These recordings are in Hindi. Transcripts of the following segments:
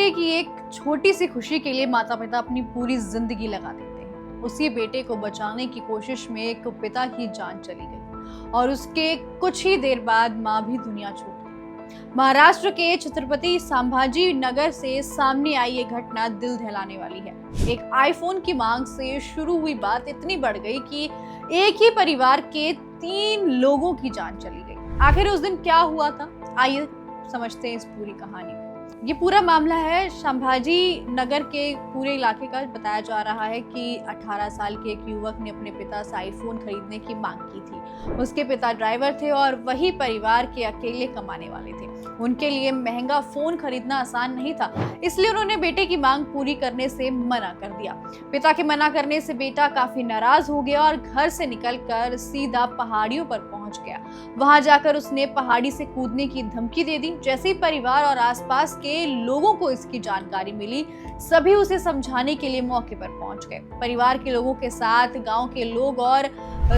बेटे की एक छोटी सी खुशी के लिए माता पिता अपनी पूरी जिंदगी लगा देते हैं। उसी बेटे को बचाने की कोशिश में एक पिता की जान चली गई और उसके कुछ ही देर बाद मां भी दुनिया छोड़ गई। महाराष्ट्र के छत्रपति संभाजी नगर से सामने आई ये घटना दिल दहलाने वाली है। एक आईफोन की मांग से शुरू हुई बात इतनी बढ़ गई कि एक ही परिवार के 3 लोगों की जान चली गई। आखिर उस दिन क्या हुआ था, आइए समझते हैं इस पूरी कहानी। ये पूरा मामला है संभाजी नगर के पूरे इलाके का। बताया जा रहा है कि 18 साल के एक युवक ने अपने पिता से आईफोन खरीदने की मांग की थी। उसके पिता ड्राइवर थे और वही परिवार के अकेले कमाने वाले थे। उनके लिए महंगा फोन खरीदना आसान नहीं था, इसलिए उन्होंने बेटे की मांग पूरी करने से मना कर दिया। पिता के मना करने से बेटा काफी नाराज हो गया और घर से निकलकर सीधा पहाड़ियों पर पहुंच गया। वहां जाकर उसने पहाड़ी से कूदने की धमकी दे दी। जैसे ही परिवार और आसपास के लोगों को इसकी जानकारी मिली, सभी उसे समझाने के लिए मौके पर पहुंच गए। परिवार के लोगों के साथ गांव के लोग और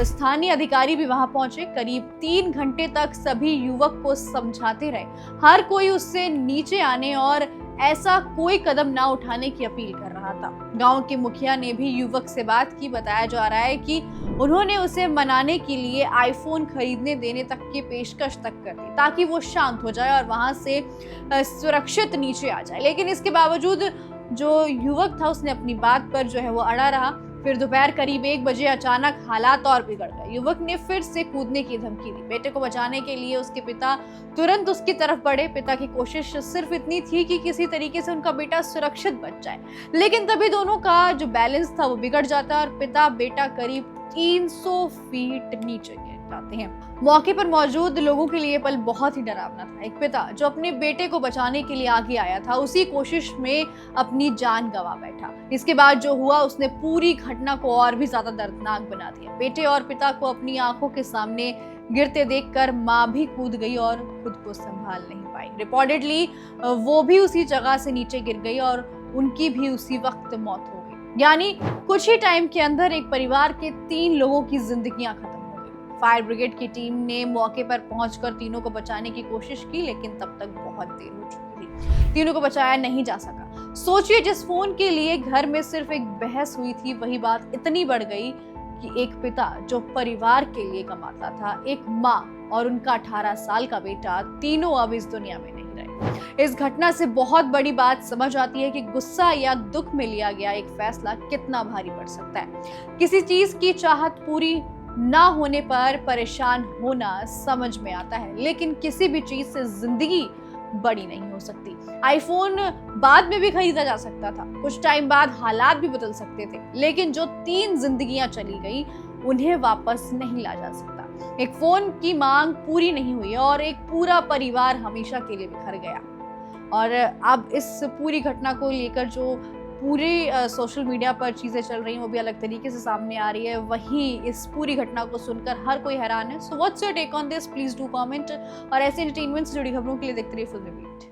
स्थानीय अधिकारी भी वहां पहुंचे। करीब 3 घंटे तक सभी युवक को समझाते रहे। हर कोई उससे नीचे आने और ऐसा कोई कदम ना उठाने की अपील कर रहा था। गांव के मुखिया ने भी युवक से बात की। बताया जा रहा है कि उन्होंने उसे मनाने के लिए आईफोन खरीदने देने तक की पेशकश तक कर दी ताकि वो शांत हो जाए और वहां से सुरक्षित नीचे आ जाए। लेकिन इसके बावजूद जो युवक था उसने अपनी बात पर जो है वो अड़ा रहा। फिर दोपहर करीब 1 बजे अचानक हालात और बिगड़ गए। युवक ने फिर से कूदने की धमकी दी। बेटे को बचाने के लिए उसके पिता तुरंत उसकी तरफ बढ़े। पिता की कोशिश सिर्फ इतनी थी कि किसी तरीके से उनका बेटा सुरक्षित बच जाए, लेकिन तभी दोनों का जो बैलेंस था वो बिगड़ जाता है और पिता बेटा करीब 300 फीट नीचे गिर जाते हैं। मौके पर मौजूद लोगों के लिए पल बहुत ही डरावना था। एक पिता जो अपने बेटे को बचाने के लिए आगे आया था, उसी कोशिश में अपनी जान गंवा बैठा। इसके बाद जो हुआ उसने पूरी घटना को और भी ज्यादा दर्दनाक बना दिया। बेटे और पिता को अपनी आंखों के सामने गिरते देखकर मां भी कूद गई और खुद को संभाल नहीं पाई। रिपोर्टेडली वो भी उसी जगह से नीचे गिर गई और उनकी भी उसी वक्त मौत हो गई। यानी कुछ ही टाइम के अंदर एक परिवार के 3 लोगों की जिंदगियां खत्म हो गई। फायर ब्रिगेड की टीम ने मौके पर पहुंचकर तीनों को बचाने की कोशिश की, लेकिन तब तक बहुत देर हो चुकी थी। तीनों को बचाया नहीं जा सका। सोचिए, जिस फोन के लिए घर में सिर्फ एक बहस हुई थी, वही बात इतनी बढ़ गई कि एक पिता जो परिवार के लिए कमाता था, एक माँ और उनका 18 साल का बेटा, तीनों अब इस दुनिया में नहीं रहे। इस घटना से बहुत बड़ी बात समझ आती है कि गुस्सा या दुख में लिया गया एक फैसला कितना भारी पड़ सकता है। किसी चीज की चाहत पूरी ना होने पर परेशान होना समझ में आता है, लेकिन किसी भी चीज से जिंदगी बड़ी नहीं हो सकती। आईफोन बाद में भी खरीदा जा सकता था, कुछ टाइम बाद हालात भी बदल सकते थे, लेकिन जो 3 जिंदगियां चली गई उन्हें वापस नहीं ला जा सकता। एक फोन की मांग पूरी नहीं हुई और एक पूरा परिवार हमेशा के लिए बिखर गया। और अब इस पूरी घटना को लेकर जो पूरे सोशल मीडिया पर चीजें चल रही हैं वो भी अलग तरीके से सामने आ रही है। वही इस पूरी घटना को सुनकर हर कोई हैरान है। So what's your take on this? Please do comment. और ऐसे एंटरटेनमेंट से जुड़ी खबरों के लिए देखते रहिए फिल्मी बीट।